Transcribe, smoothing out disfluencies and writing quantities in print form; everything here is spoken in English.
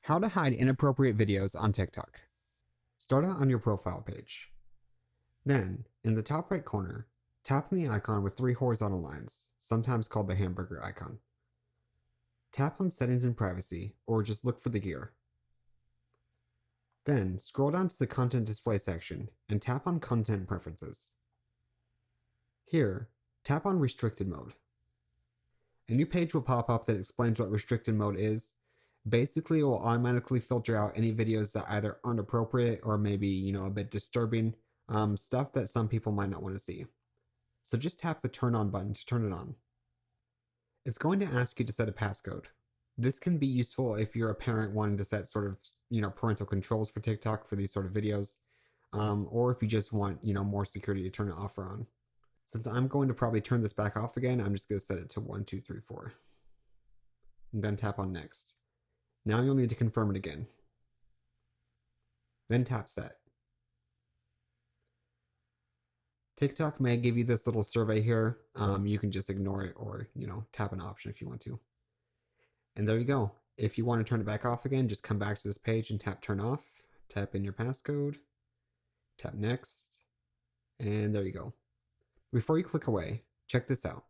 How to hide inappropriate videos on TikTok. Start out on your profile page. Then, in the top right corner, tap on the icon with three horizontal lines, sometimes called the hamburger icon. Tap on Settings and Privacy, or just look for the gear. Then, scroll down to the Content Display section and tap on Content Preferences. Here, tap on Restricted Mode. A new page will pop up that explains what restricted mode is. Basically, it will automatically filter out any videos that either aren't appropriate or maybe, a bit disturbing, stuff that some people might not want to see. So just tap the turn on button to turn it on. It's going to ask you to set a passcode. This can be useful if you're a parent wanting to set sort of, parental controls for TikTok for these sort of videos, or if you just want, more security to turn it off or on. Since I'm going to probably turn this back off again, I'm just going to set it to 1, 2, 3, 4. And then tap on Next. Now you'll need to confirm it again. Then tap Set. TikTok may give you this little survey here. You can just ignore it or, tap an option if you want to. And there you go. If you want to turn it back off again, just come back to this page and tap Turn Off. Tap in your passcode. Tap Next. And there you go. Before you click away, check this out.